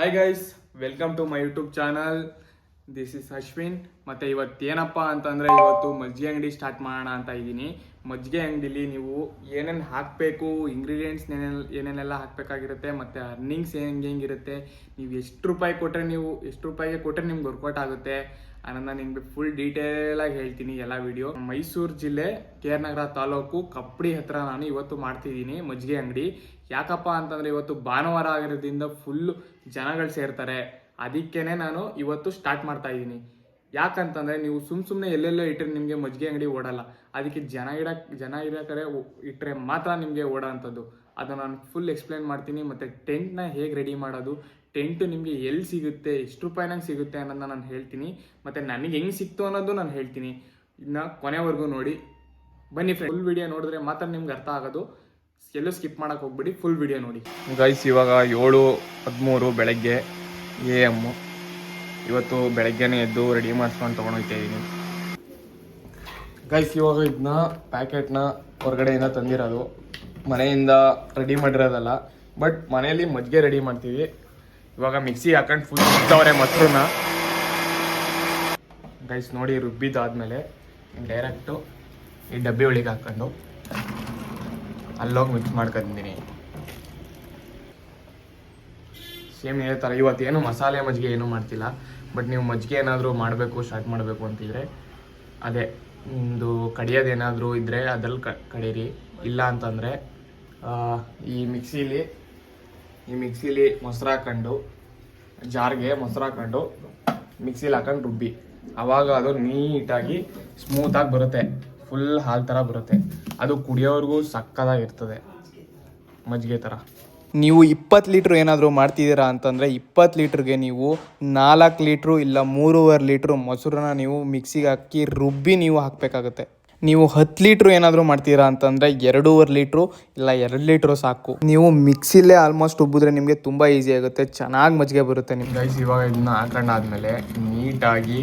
Hi guys, welcome to my YouTube channel. This is Ashwin. ಮತ್ತು ಇವತ್ತೇನಪ್ಪ ಅಂತಂದರೆ ಇವತ್ತು ಮಜ್ಜಿಗೆ ಅಂಗಡಿ ಸ್ಟಾರ್ಟ್ ಮಾಡೋಣ ಅಂತ ಇದ್ದೀನಿ. ಮಜ್ಜಿಗೆ ಅಂಗಡಿಲಿ ನೀವು ಏನೇನು ಹಾಕಬೇಕು, ಇಂಗ್ರೀಡಿಯೆಂಟ್ಸ್ ಏನೇನೆಲ್ಲ ಹಾಕಬೇಕಾಗಿರುತ್ತೆ, ಮತ್ತು ಅರ್ನಿಂಗ್ಸ್ ಹೆಂಗಿರುತ್ತೆ, ನೀವು ಎಷ್ಟು ರೂಪಾಯಿಗೆ ಕೊಟ್ಟರೆ ನಿಮ್ಗೆ ವರ್ಕೌಟ್ ಆಗುತ್ತೆ ಅನ್ನೋದನ್ನ ನಿಮಗೆ ಫುಲ್ ಡೀಟೇಲಾಗಿ ಹೇಳ್ತೀನಿ ಎಲ್ಲ ವಿಡಿಯೋ. ಮೈಸೂರು ಜಿಲ್ಲೆ KR ನಗರ ತಾಲೂಕು ಕಪ್ಪಡಿ ಹತ್ರ ನಾನು ಇವತ್ತು ಮಾಡ್ತಿದ್ದೀನಿ ಮಜ್ಜಿಗೆ ಅಂಗಡಿ. ಯಾಕಪ್ಪ ಅಂತಂದರೆ ಇವತ್ತು ಭಾನುವಾರ ಆಗಿರೋದ್ರಿಂದ ಫುಲ್ಲು ಜನಗಳು ಸೇರ್ತಾರೆ. ಅದಕ್ಕೇನೆ ನಾನು ಇವತ್ತು ಸ್ಟಾರ್ಟ್ ಮಾಡ್ತಾ ಇದ್ದೀನಿ. ಯಾಕಂತಂದರೆ ನೀವು ಸುಮ್ಮನೆ ಎಲ್ಲೆಲ್ಲೋ ಇಟ್ಟರೆ ನಿಮಗೆ ಮಜ್ಜಿಗೆ ಅಂಗಡಿ ಓಡಲ್ಲ. ಅದಕ್ಕೆ ಜನ ಇರೋ ಇಟ್ಟರೆ ಮಾತ್ರ ನಿಮಗೆ ಓಡೋ ಅಂಥದ್ದು. ಅದನ್ನು ನಾನು ಫುಲ್ ಎಕ್ಸ್ಪ್ಲೇನ್ ಮಾಡ್ತೀನಿ. ಮತ್ತು ಟೆಂಟ್ನ ಹೇಗೆ ರೆಡಿ ಮಾಡೋದು, ಟೆಂಟು ನಿಮಗೆ ಎಲ್ಲಿ ಸಿಗುತ್ತೆ, ಎಷ್ಟು ರೂಪಾಯಿನಾಗ ಸಿಗುತ್ತೆ ಅನ್ನೋದನ್ನ ನಾನು ಹೇಳ್ತೀನಿ. ಮತ್ತು ನನಗೆ ಹೆಂಗೆ ಸಿಕ್ತು ಅನ್ನೋದು ನಾನು ಹೇಳ್ತೀನಿ. ಇನ್ನು ಕೊನೆವರೆಗೂ ನೋಡಿ ಬನ್ನಿ ಫ್ರೆಂಡ್. ಫುಲ್ ವಿಡಿಯೋ ನೋಡಿದ್ರೆ ಮಾತ್ರ ನಿಮ್ಗೆ ಅರ್ಥ ಆಗೋದು. ಎಲ್ಲೂ ಸ್ಕಿಪ್ ಮಾಡೋಕೆ ಹೋಗ್ಬಿಡಿ, ಫುಲ್ ವಿಡಿಯೋ ನೋಡಿ. ಗೈಸ್, ಇವಾಗ 7:13 ಬೆಳಗ್ಗೆ AM. ಇವತ್ತು ಬೆಳಗ್ಗೆನೇ ಎದ್ದು ರೆಡಿ ಮಾಡಿಸ್ಕೊಂಡು ತೊಗೊಂಡೋಗ್ತಾ ಇದ್ದೀನಿ. ಗೈಸ್, ಇವಾಗ ಇದನ್ನ ಪ್ಯಾಕೆಟ್ನ ಹೊರಗಡೆಯಿಂದ ತಂದಿರೋದು, ಮನೆಯಿಂದ ರೆಡಿ ಮಾಡಿರೋದಲ್ಲ. ಬಟ್ ಮನೆಯಲ್ಲಿ ಮಜ್ಜಿಗೆ ರೆಡಿ ಮಾಡ್ತೀವಿ. ಇವಾಗ ಮಿಕ್ಸಿ ಹಾಕೊಂಡು ಫುಲ್ ರುಬ್ತವ್ರೆ ಮೊಸರನ್ನ. ಗೈಸ್ ನೋಡಿ, ರುಬ್ಬಿದ್ದಾದ್ಮೇಲೆ ಡೈರೆಕ್ಟು ಈ ಡಬ್ಬಿ ಒಳಗೆ ಹಾಕ್ಕೊಂಡು ಅಲ್ಲೋಗಿ ಮಿಕ್ಸ್ ಮಾಡ್ಕೊಂಡಿದ್ದೀನಿ. ಸೇಮ್ ಇದೇ ಥರ. ಇವತ್ತೇನು ಮಸಾಲೆ ಮಜ್ಜಿಗೆ ಏನೂ ಮಾಡ್ತಿಲ್ಲ. ಬಟ್ ನೀವು ಮಜ್ಜಿಗೆ ಏನಾದರೂ ಸ್ಟಾರ್ಟ್ ಮಾಡಬೇಕು ಅಂತಿದ್ರೆ ಅದೇ ನಿಮ್ಮದು ಕಡಿಯೋದೇನಾದರೂ ಇದ್ದರೆ ಅದ್ರಲ್ಲಿ ಕಡೀರಿ. ಇಲ್ಲ ಅಂತಂದರೆ ಈ ಮಿಕ್ಸಿಲಿ ಮೊಸರು ಹಾಕೊಂಡು, ಜಾರ್ಗೆ ಮೊಸರು ಹಾಕೊಂಡು ಮಿಕ್ಸಿಲಿ ಹಾಕೊಂಡು ರುಬ್ಬಿ. ಆವಾಗ ಅದು ನೀಟಾಗಿ ಸ್ಮೂತಾಗಿ ಬರುತ್ತೆ, ಫುಲ್ ಹಾಲು ಥರ ಬರುತ್ತೆ. ಅದು ಕುಡಿಯೋವ್ರಿಗೂ ಸಕ್ಕತ್ತಾಗಿರ್ತದೆ ಮಜ್ಜಿಗೆ ಥರ. ನೀವು 20 ಲೀಟ್ರ್ ಏನಾದರೂ ಮಾಡ್ತಿದ್ದೀರಾ ಅಂತಂದರೆ 20 ಲೀಟ್ರಿಗೆ ನೀವು 4 ಲೀಟ್ರು ಇಲ್ಲ 3.5 ಲೀಟ್ರು ಮೊಸರನ್ನ ನೀವು ಮಿಕ್ಸಿಗೆ ಹಾಕಿ ರುಬ್ಬಿ ನೀವು ಹಾಕಬೇಕಾಗುತ್ತೆ. ನೀವು 10 ಲೀಟ್ರು ಏನಾದರೂ ಮಾಡ್ತೀರಾ ಅಂತಂದರೆ 2.5 ಲೀಟ್ರು ಇಲ್ಲ 2 ಲೀಟ್ರು ಸಾಕು. ನೀವು ಮಿಕ್ಸಿಲೇ ಆಲ್ಮೋಸ್ಟ್ ರುಬ್ಬಿದ್ರೆ ನಿಮಗೆ ತುಂಬ ಈಸಿ ಆಗುತ್ತೆ, ಚೆನ್ನಾಗಿ ಮಜ್ಜಿಗೆ ಬರುತ್ತೆ ನಿಮ್ಗೆ. ಗೈಸ್, ಇವಾಗ ಇದನ್ನ ಹಾಕೊಂಡಾದ್ಮೇಲೆ ನೀಟಾಗಿ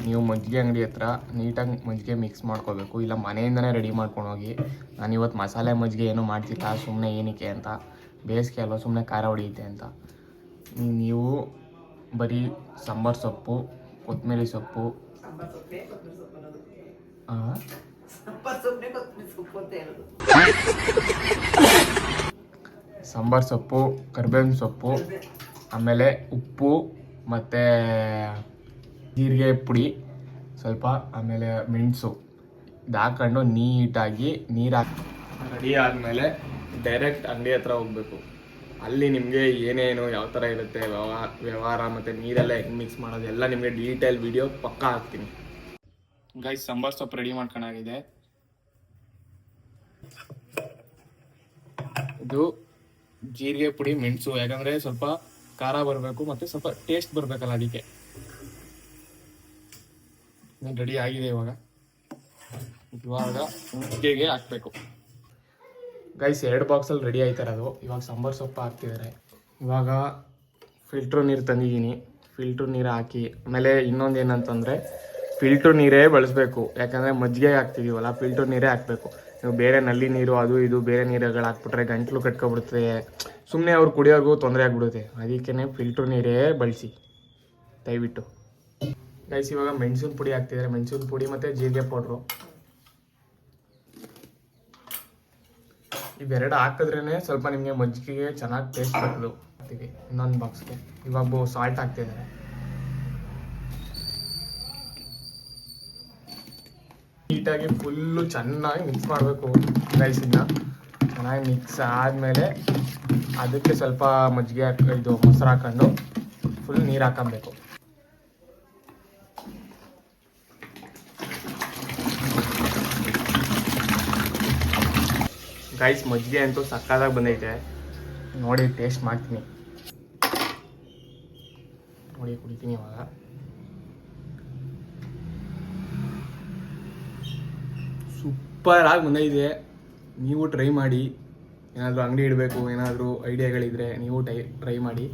ನೀವು ಮಜ್ಜಿಗೆ ಅಂಗಡಿ ಹತ್ರ ನೀಟಾಗಿ ಮಜ್ಜಿಗೆ ಮಿಕ್ಸ್ ಮಾಡ್ಕೋಬೇಕು. ಇಲ್ಲ ಮನೆಯಿಂದನೇ ರೆಡಿ ಮಾಡ್ಕೊಂಡೋಗಿ. ನಾನಿವತ್ತು ಮಸಾಲೆ ಮಜ್ಜಿಗೆ ಏನೂ ಮಾಡ್ತಿಲ್ಲ, ಸುಮ್ಮನೆ ಏನಕ್ಕೆ ಅಂತ, ಬೇಸಿಗೆ ಅಲ್ವ, ಸುಮ್ಮನೆ ಖಾರ ಹೊಡಿಯುತ್ತೆ ಅಂತ. ನೀವು ಬರೀ ಸಾಂಬಾರು ಸೊಪ್ಪು, ಕೊತ್ತಂಬರಿ ಸೊಪ್ಪು, ಸಾಂಬಾರು ಸೊಪ್ಪು, ಕರಿಬೇವಿನ ಸೊಪ್ಪು, ಆಮೇಲೆ ಉಪ್ಪು ಮತ್ತು ಜೀರಿಗೆ ಪುಡಿ ಸ್ವಲ್ಪ, ಆಮೇಲೆ ಮೆಣಸು ಇದು ಹಾಕೊಂಡು ನೀಟಾಗಿ ನೀರು ಹಾಕಿ ರೆಡಿ ಆದಮೇಲೆ ಡೈರೆಕ್ಟ್ ಅಂಗಡಿ ಹತ್ರ ಹೋಗಬೇಕು. ಅಲ್ಲಿ ನಿಮಗೆ ಏನೇನು ಯಾವ ಥರ ಇರುತ್ತೆ ವ್ಯವಹಾರ ಮತ್ತು ನೀರೆಲ್ಲ ಹೆಂಗೆ ಮಿಕ್ಸ್ ಮಾಡೋದು ಎಲ್ಲ ನಿಮಗೆ ಡೀಟೇಲ್ ವಿಡಿಯೋ ಪಕ್ಕಾ ಹಾಕ್ತೀನಿ. ಗೈಸ್, ಸಾಂಬಾರು ಸೊಪ್ಪು ರೆಡಿ ಮಾಡ್ಕೊಂಡಾಗಿದೆ. ಇದು ಜೀರಿಗೆ ಪುಡಿ, ಮೆಣಸು, ಯಾಕಂದರೆ ಸ್ವಲ್ಪ ಖಾರ ಬರಬೇಕು ಮತ್ತು ಸ್ವಲ್ಪ ಟೇಸ್ಟ್ ಬರಬೇಕಲ್ಲ, ಅದಕ್ಕೆ ರೆಡಿ ಆಗಿದೆ. ಇವಾಗ ಮಜ್ಜಿಗೆಗೆ ಹಾಕಬೇಕು. ಗೈಸ್, 2 ಬಾಕ್ಸಲ್ಲಿ ರೆಡಿ ಆಯ್ತಾರದು. ಇವಾಗ ಸಾಂಬಾರು ಸೊಪ್ಪು ಹಾಕ್ತಿದ್ದಾರೆ. ಇವಾಗ ಫಿಲ್ಟ್ರ್ ನೀರು ತಂದಿದ್ದೀನಿ, ಫಿಲ್ಟ್ರ್ ನೀರು ಹಾಕಿ. ಆಮೇಲೆ ಇನ್ನೊಂದು ಏನಂತಂದರೆ ಫಿಲ್ಟ್ರ್ ನೀರೇ ಬಳಸಬೇಕು. ಯಾಕಂದರೆ ಮಜ್ಜಿಗೆ ಹಾಕ್ತಿದ್ದೀವಲ್ಲ, ಫಿಲ್ಟ್ರ್ ನೀರೇ ಹಾಕಬೇಕು. ನೀವು ಬೇರೆ ನಲ್ಲಿ ನೀರು ಅದು ಇದು ಬೇರೆ ನೀರುಗಳು ಹಾಕ್ಬಿಟ್ರೆ ಗಂಟ್ಲು ಕಟ್ಕೊಬಿಡುತ್ತೆ, ಸುಮ್ಮನೆ ಅವ್ರು ಕುಡಿಯೋರ್ಗೂ ತೊಂದರೆ ಆಗಿಬಿಡುತ್ತೆ. ಅದಕ್ಕೇ ಫಿಲ್ಟ್ರ್ ನೀರೇ ಬಳಸಿ ದಯವಿಟ್ಟು. ಗೈಸ್, ಇವಾಗ ಮೆಣಸಿನ ಪುಡಿ ಹಾಕ್ತಿದ್ದಾರೆ, ಮೆಣಸಿನ ಪುಡಿ ಮತ್ತು ಜೀರಿಗೆ ಪೌಡ್ರು. ಇವೆರಡು ಹಾಕಿದ್ರೇ ಸ್ವಲ್ಪ ನಿಮಗೆ ಮಜ್ಜಿಗೆಗೆ ಚೆನ್ನಾಗಿ ಟೇಸ್ಟ್ ಬರ್ತದೆ. ಹಾಕ್ತೀವಿ ಇನ್ನೊಂದು ಬಾಕ್ಸ್ಗೆ. ಇವಾಗ ಸಾಲ್ಟ್ ಹಾಕ್ತಿದ್ದಾರೆ. ನೀಟಾಗಿ ಫುಲ್ಲು ಚೆನ್ನಾಗಿ ಮಿಕ್ಸ್ ಮಾಡಬೇಕು ರೈಸನ್ನ. ಚೆನ್ನಾಗಿ ಮಿಕ್ಸ್ ಆದಮೇಲೆ ಅದಕ್ಕೆ ಸ್ವಲ್ಪ ಮಜ್ಜಿಗೆ ಇದು ಮೊಸರು ಹಾಕೊಂಡು ಫುಲ್ ನೀರು ಹಾಕೊಬೇಕು. ಗೈಸ್, ಮಜ್ಜಿಗೆ ಅಂತೂ ಸಕ್ಕತ್ತಾಗಿ ಬಂದೈತೆ. ನೋಡಿ ಟೇಸ್ಟ್ ಮಾಡ್ತೀನಿ, ನೋಡಿ ಕುಡಿತೀನಿ ಇವಾಗ. ಸೂಪರಾಗಿ ಬಂದೈತೆ. ನೀವು ಟ್ರೈ ಮಾಡಿ. ಏನಾದರೂ ಅಂಗಡಿ ಇಡಬೇಕು, ಏನಾದರೂ ಐಡಿಯಾಗಳಿದ್ರೆ ನೀವು ಟ್ರೈ ಮಾಡಿ.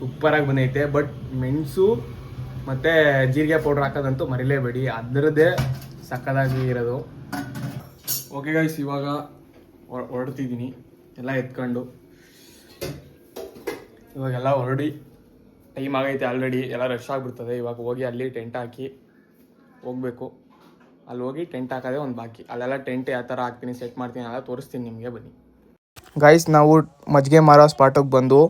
ಸೂಪರಾಗಿ ಬಂದೈತೆ. ಬಟ್ ಮೆಣಸು ಮತ್ತು ಜೀರಿಗೆ ಪೌಡ್ರ್ ಹಾಕೋದಂತೂ ಮರಿಲೇಬೇಡಿ, ಅದರದ್ದೇ ಸಕ್ಕತ್ತಾಗಿ ಇರೋದು. ಓಕೆ ಗೈಸ್, ಇವಾಗ ಹೊರಡ್ತಿದ್ದೀನಿ ಎಲ್ಲ ಎತ್ಕೊಂಡು. ಇವಾಗೆಲ್ಲ ಹೊರಡಿ ಟೈಮ್ ಆಗೈತೆ ಆಲ್ರೆಡಿ, ಎಲ್ಲ ರಶ್ ಆಗಿಬಿಡ್ತದೆ. ಇವಾಗ ಹೋಗಿ ಅಲ್ಲಿ ಟೆಂಟ್ ಹಾಕಿ ಹೋಗಬೇಕು. ಅಲ್ಲಿ ಹೋಗಿ ಟೆಂಟ್ ಹಾಕೋದೇ ಒಂದು ಬಾಕಿ. ಅಲ್ಲೆಲ್ಲ ಟೆಂಟ್ ಯಾವ ಥರ ಹಾಕ್ತೀನಿ, ಸೆಟ್ ಮಾಡ್ತೀನಿ, ಎಲ್ಲ ತೋರಿಸ್ತೀನಿ ನಿಮಗೆ, ಬನ್ನಿ. ಗೈಸ್, ನಾವು ಮಜ್ಜಿಗೆ ಮಾರೋ ಸ್ಪಾಟಿಗೆ ಬಂದು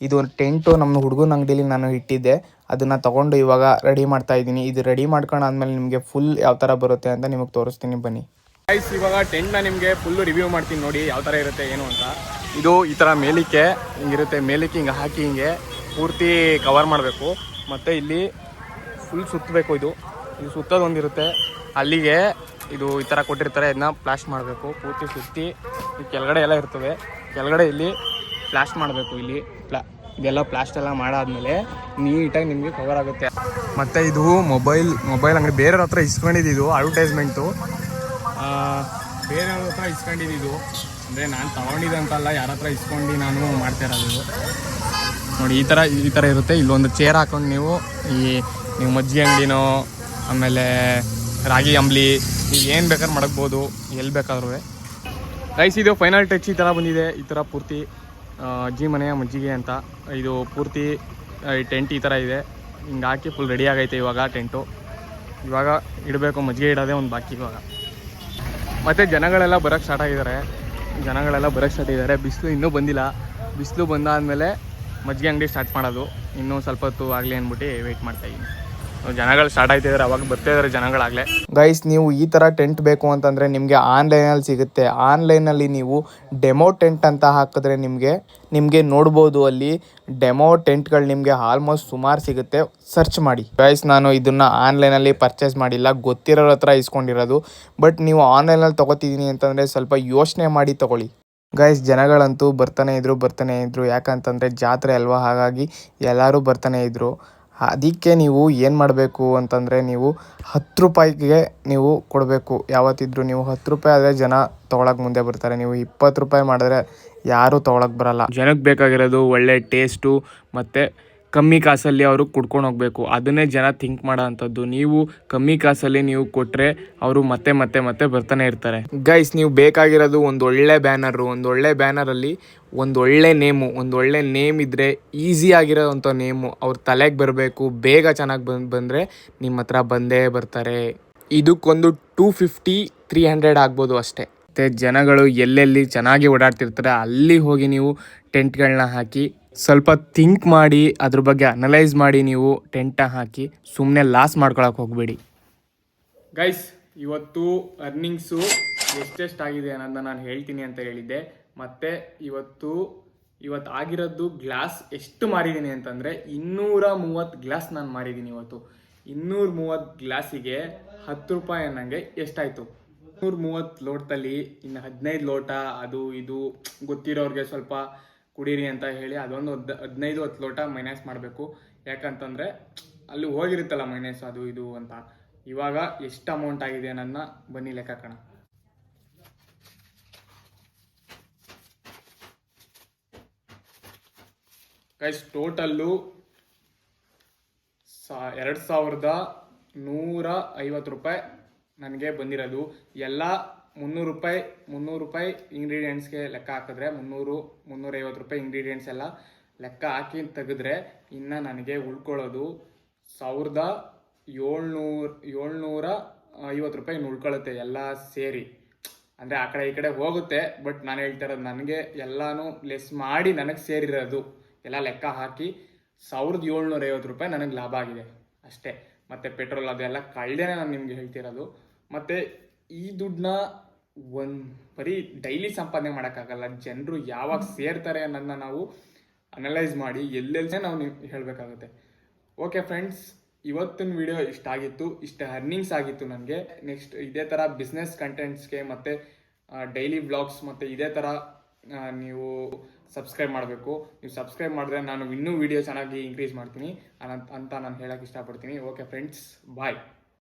ಇದು ಟೆಂಟು ನಮ್ಮ ಹುಡುಗನ ಅಂಗಡಿಲಿ ನಾನು ಇಟ್ಟಿದ್ದೆ, ಅದನ್ನು ತೊಗೊಂಡು ಇವಾಗ ರೆಡಿ ಮಾಡ್ತಾ ಇದ್ದೀನಿ. ಇದು ರೆಡಿ ಮಾಡ್ಕೊಂಡಾದ್ಮೇಲೆ ನಿಮಗೆ ಫುಲ್ ಯಾವ ಥರ ಬರುತ್ತೆ ಅಂತ ನಿಮಗೆ ತೋರಿಸ್ತೀನಿ, ಬನ್ನಿ. ಗೈಸ್, ಇವಾಗ ಟೆಂಟ್ನ ನಿಮಗೆ ಫುಲ್ಲು ರಿವ್ಯೂ ಮಾಡ್ತೀನಿ ನೋಡಿ ಯಾವ ಥರ ಇರುತ್ತೆ ಏನು ಅಂತ. ಇದು ಈ ಥರ ಮೇಲಿಕ್ಕೆ ಹಿಂಗಿರುತ್ತೆ, ಮೇಲಿಕ್ಕೆ ಹಿಂಗೆ ಹಾಕಿ ಹಿಂಗೆ ಪೂರ್ತಿ ಕವರ್ ಮಾಡಬೇಕು. ಮತ್ತು ಇಲ್ಲಿ ಫುಲ್ ಸುತ್ತಬೇಕು. ಇದು ಸುತ್ತೋದೊಂದಿರುತ್ತೆ, ಅಲ್ಲಿಗೆ ಇದು ಈ ಥರ ಕೊಟ್ಟಿರ್ತಾರೆ, ಇದನ್ನ ಪ್ಲಾಸ್ಟ್ ಮಾಡಬೇಕು. ಪೂರ್ತಿ ಸುತ್ತಿ ಈ ಕೆಳಗಡೆ ಎಲ್ಲ ಇರ್ತವೆ, ಕೆಳಗಡೆ ಇಲ್ಲಿ ಪ್ಲಾಸ್ಟ್ ಮಾಡಬೇಕು. ಇಲ್ಲಿ ಇದೆಲ್ಲ ಪ್ಲಾಸ್ಟ್ ಎಲ್ಲ ಮಾಡಾದ್ಮೇಲೆ ನೀಟಾಗಿ ನಿಮಗೆ ಕವರ್ ಆಗುತ್ತೆ. ಮತ್ತು ಇದು ಮೊಬೈಲ್ ಅಂಗಡಿ ಬೇರೆಯವ್ರ ಹತ್ರ ಇಸ್ಕೊಂಡಿದ್ದು ಅಡ್ವರ್ಟೈಸ್ಮೆಂಟು, ಬೇರೆಯವ್ರ ಹತ್ರ ಇಸ್ಕೊಂಡಿದ್ದು. ಅಂದರೆ ನಾನು ತೊಗೊಂಡಿದ್ದಂತಲ್ಲ, ಯಾರ ಹತ್ರ ಇಸ್ಕೊಂಡು ನಾನು ಮಾಡ್ತಾ ಇರೋದು. ನೋಡಿ ಈ ಥರ ಇರುತ್ತೆ. ಇಲ್ಲೊಂದು ಚೇರ್ ಹಾಕೊಂಡು ನೀವು ಮಜ್ಜಿಗೆ ಅಂಗಡಿನೋ ಆಮೇಲೆ ರಾಗಿ ಅಂಬ್ಲಿ ನೀವು ಏನು ಬೇಕಾದ್ರೂ ಮಾಡಕ್ಬೋದು, ಎಲ್ಲಿ ಬೇಕಾದ್ರೂ. ಗೈಸ್, ಇದು ಫೈನಲ್ ಟಚ್ ಈ ಥರ ಬಂದಿದೆ. ಈ ಥರ ಪೂರ್ತಿ ಅಜ್ಜಿ ಮನೆಯ ಮಜ್ಜಿಗೆ ಅಂತ ಇದು ಪೂರ್ತಿ ಟೆಂಟ್ ಈ ಥರ ಇದೆ. ಹಿಂಗೆ ಹಾಕಿ ಫುಲ್ ರೆಡಿ ಆಗೈತೆ ಇವಾಗ ಟೆಂಟು. ಇವಾಗ ಇಡಬೇಕು, ಮಜ್ಜಿಗೆ ಇಡೋದೇ ಒಂದು ಬಾಕಿ ಇವಾಗ. ಮತ್ತು ಜನಗಳೆಲ್ಲ ಬರೋಕ್ಕೆ ಸ್ಟಾರ್ಟ್ ಆಗಿದ್ದಾರೆ. ಬಿಸಿಲು ಇನ್ನೂ ಬಂದಿಲ್ಲ. ಬಿಸಿಲು ಬಂದಾದಮೇಲೆ ಮಜ್ಜಿಗೆ ಅಂಗಡಿ ಸ್ಟಾರ್ಟ್ ಮಾಡೋದು. ಇನ್ನೂ ಸ್ವಲ್ಪ ಹೊತ್ತು ಆಗಲಿ ಅಂದ್ಬಿಟ್ಟು ವೆಯ್ಟ್ ಮಾಡ್ತಾಯಿದ್ದೀನಿ. ಜನಗಳು ಸ್ಟಾರ್ಟ್ ಆಯ್ತಿದ್ದಾರೆ, ಅವಾಗ ಬರ್ತಾಯಿದ್ದಾರೆ ಜನಗಳಾಗಲೇ. ಗೈಸ್, ನೀವು ಈ ಥರ ಟೆಂಟ್ ಬೇಕು ಅಂತಂದರೆ ನಿಮಗೆ ಆನ್ಲೈನಲ್ಲಿ ಸಿಗುತ್ತೆ. ಆನ್ಲೈನಲ್ಲಿ ನೀವು ಡೆಮೋ ಟೆಂಟ್ ಅಂತ ಹಾಕಿದ್ರೆ ನಿಮಗೆ ನೋಡ್ಬೋದು, ಅಲ್ಲಿ ಡೆಮೋ ಟೆಂಟ್ಗಳು ನಿಮಗೆ ಆಲ್ಮೋಸ್ಟ್ ಸುಮಾರು ಸಿಗುತ್ತೆ. ಸರ್ಚ್ ಮಾಡಿ. ಗೈಸ್, ನಾನು ಇದನ್ನು ಆನ್ಲೈನಲ್ಲಿ ಪರ್ಚೇಸ್ ಮಾಡಿಲ್ಲ, ಗೊತ್ತಿರೋರ ಹತ್ರ ಇಸ್ಕೊಂಡಿರೋದು. ಬಟ್ ನೀವು ಆನ್ಲೈನಲ್ಲಿ ತೊಗೋತಿದ್ದೀನಿ ಅಂತಂದರೆ ಸ್ವಲ್ಪ ಯೋಚನೆ ಮಾಡಿ ತೊಗೊಳ್ಳಿ. ಗೈಸ್, ಜನಗಳಂತೂ ಬರ್ತಾನೆ ಇದ್ರು. ಯಾಕಂತಂದರೆ ಜಾತ್ರೆ ಅಲ್ವಾ, ಹಾಗಾಗಿ ಎಲ್ಲರೂ ಬರ್ತಾನೆ ಇದ್ದರು. ಅದಕ್ಕೆ ನೀವು ಏನು ಮಾಡಬೇಕು ಅಂತಂದರೆ ನೀವು 10 ರೂಪಾಯಿಗೆ ನೀವು ಕೊಡಬೇಕು. ಯಾವತ್ತಿದ್ರು ನೀವು 10 ರೂಪಾಯಿ ಆದರೆ ಜನ ತೊಗೊಳಕ್ಕೆ ಮುಂದೆ ಬರ್ತಾರೆ. ನೀವು 20 ರೂಪಾಯಿ ಮಾಡಿದ್ರೆ ಯಾರೂ ತೊಗೊಳಕ್ಕೆ ಬರಲ್ಲ. ಜನಕ್ಕೆ ಬೇಕಾಗಿರೋದು ಒಳ್ಳೆ ಟೇಸ್ಟು ಮತ್ತು ಕಮ್ಮಿ ಕಾಸಲ್ಲಿ ಅವರು ಕುಡ್ಕೊಂಡು ಹೋಗಬೇಕು. ಅದನ್ನೇ ಜನ ಥಿಂಕ್ ಮಾಡೋ ಅಂಥದ್ದು. ನೀವು ಕಮ್ಮಿ ಕಾಸಲ್ಲಿ ನೀವು ಕೊಟ್ಟರೆ ಅವರು ಮತ್ತೆ ಬರ್ತಾನೆ ಇರ್ತಾರೆ. ಗೈಸ್, ನೀವು ಬೇಕಾಗಿರೋದು ಒಂದು ಒಳ್ಳೆ ಬ್ಯಾನರಲ್ಲಿ ಒಂದು ಒಳ್ಳೆ ನೇಮ್ ಇದ್ದರೆ, ಈಸಿ ಆಗಿರೋವಂಥ ನೇಮು ಅವ್ರ ತಲೆಗೆ ಬರಬೇಕು. ಬೇಗ ಚೆನ್ನಾಗಿ ಬಂದರೆ ನಿಮ್ಮ ಹತ್ರ ಬಂದೇ ಬರ್ತಾರೆ. ಇದಕ್ಕೊಂದು 250-300 ಆಗ್ಬೋದು ಅಷ್ಟೇ. ಮತ್ತು ಜನಗಳು ಎಲ್ಲೆಲ್ಲಿ ಚೆನ್ನಾಗಿ ಓಡಾಡ್ತಿರ್ತಾರೆ ಅಲ್ಲಿ ಹೋಗಿ ನೀವು ಟೆಂಟ್ಗಳನ್ನ ಹಾಕಿ ಸ್ವಲ್ಪ ಥಿಂಕ್ ಮಾಡಿ ಅದ್ರ ಬಗ್ಗೆ ಅನಲೈಸ್ ಮಾಡಿ ನೀವು ಟೆಂಟ್ನ ಹಾಕಿ. ಸುಮ್ಮನೆ ಲಾಸ್ ಮಾಡ್ಕೊಳಕ್ಕೆ ಹೋಗಬೇಡಿ. ಗೈಸ್, ಇವತ್ತು ಅರ್ನಿಂಗ್ಸು ಎಷ್ಟೆಷ್ಟಾಗಿದೆ ಅನ್ನೋದನ್ನ ನಾನು ಹೇಳ್ತೀನಿ ಅಂತ ಹೇಳಿದ್ದೆ. ಮತ್ತು ಇವತ್ತು ಆಗಿರೋದು ಗ್ಲಾಸ್ ಎಷ್ಟು ಮಾರಿದ್ದೀನಿ ಅಂತಂದರೆ 230 ಗ್ಲಾಸ್ ನಾನು ಮಾರಿದ್ದೀನಿ ಇವತ್ತು. 230 ಗ್ಲಾಸಿಗೆ 10 ರೂಪಾಯಿ ಅನ್ನಂಗೆ ಎಷ್ಟಾಯಿತು? 230 ಲೋಟದಲ್ಲಿ ಇನ್ನು 15 ಲೋಟ ಅದು ಇದು ಗೊತ್ತಿರೋರಿಗೆ ಸ್ವಲ್ಪ ಕುಡೀರಿ ಅಂತ ಹೇಳಿ ಅದೊಂದು 15-10 ಲೋಟ ಮೈನಸ್ ಮಾಡಬೇಕು. ಯಾಕಂತಂದರೆ ಅಲ್ಲಿ ಹೋಗಿರುತ್ತಲ್ಲ ಮೈನಸ್ ಅದು ಇದು ಅಂತ. ಇವಾಗ ಎಷ್ಟು ಅಮೌಂಟ್ ಆಗಿದೆ ನನ್ನ ಬನ್ನಿ ಲೆಕ್ಕ ಹಾಕೋಣ. ಗೈಸ್, ಟೋಟಲ್ಲು 2150 ರೂಪಾಯಿ ನನಗೆ ಬಂದಿರೋದು. ಎಲ್ಲ 300 ರೂಪಾಯಿ ಇಂಗ್ರೀಡಿಯೆಂಟ್ಸ್ಗೆ ಲೆಕ್ಕ ಹಾಕಿದ್ರೆ 350 ರೂಪಾಯಿ ಇಂಗ್ರೀಡಿಯೆಂಟ್ಸ್ ಎಲ್ಲ ಲೆಕ್ಕ ಹಾಕಿ ತೆಗೆದ್ರೆ ಇನ್ನು ನನಗೆ ಉಳ್ಕೊಳ್ಳೋದು 1750 ರೂಪಾಯಿ ಉಳ್ಕೊಳ್ಳುತ್ತೆ ಎಲ್ಲ ಸೇರಿ. ಅಂದರೆ ಆ ಕಡೆ ಈ ಕಡೆ ಹೋಗುತ್ತೆ, ಬಟ್ ನಾನು ಹೇಳ್ತಾ ಇರೋದು ನನಗೆ ಎಲ್ಲನೂ ಲೆಸ್ ಮಾಡಿ ನನಗೆ ಸೇರಿರೋದು ಎಲ್ಲ ಲೆಕ್ಕ ಹಾಕಿ 1750 ರೂಪಾಯಿ ನನಗೆ ಲಾಭ ಆಗಿದೆ ಅಷ್ಟೇ. ಮತ್ತು ಪೆಟ್ರೋಲ್ ಅದೆಲ್ಲ ಕಳ್ದೇನೆ ನಾನು ನಿಮಗೆ ಹೇಳ್ತಿರೋದು. ಮತ್ತು ಈ ದುಡ್ಡನ್ನ ಬರೀ ಡೈಲಿ ಸಂಪಾದನೆ ಮಾಡೋಕ್ಕಾಗಲ್ಲ. ಜನರು ಯಾವಾಗ ಸೇರ್ತಾರೆ ಅನ್ನೋದನ್ನ ನಾವು ಅನಲೈಸ್ ಮಾಡಿ ಎಲ್ಲೆಲ್ಲೇ ನಾವು ಹೇಳಬೇಕಾಗುತ್ತೆ. ಓಕೆ ಫ್ರೆಂಡ್ಸ್, ಇವತ್ತಿನ ವಿಡಿಯೋ ಇಷ್ಟ ಅರ್ನಿಂಗ್ಸ್ ಆಗಿತ್ತು ನನಗೆ. ನೆಕ್ಸ್ಟ್ ಇದೇ ಥರ ಬಿಸ್ನೆಸ್ ಕಂಟೆಂಟ್ಸ್ಗೆ ಮತ್ತು ಡೈಲಿ ವ್ಲಾಗ್ಸ್ ಮತ್ತು ಇದೇ ಥರ ನೀವು ಸಬ್ಸ್ಕ್ರೈಬ್ ಮಾಡಬೇಕು. ನೀವು ಸಬ್ಸ್ಕ್ರೈಬ್ ಮಾಡಿದ್ರೆ ನಾನು ಇನ್ನೂ ವಿಡಿಯೋ ಚೆನ್ನಾಗಿ ಇನ್ಕ್ರೀಸ್ ಮಾಡ್ತೀನಿ ಅಂತ ನಾನು ಹೇಳೋಕ್ಕೆ ಇಷ್ಟಪಡ್ತೀನಿ. ಓಕೆ ಫ್ರೆಂಡ್ಸ್, ಬಾಯ್.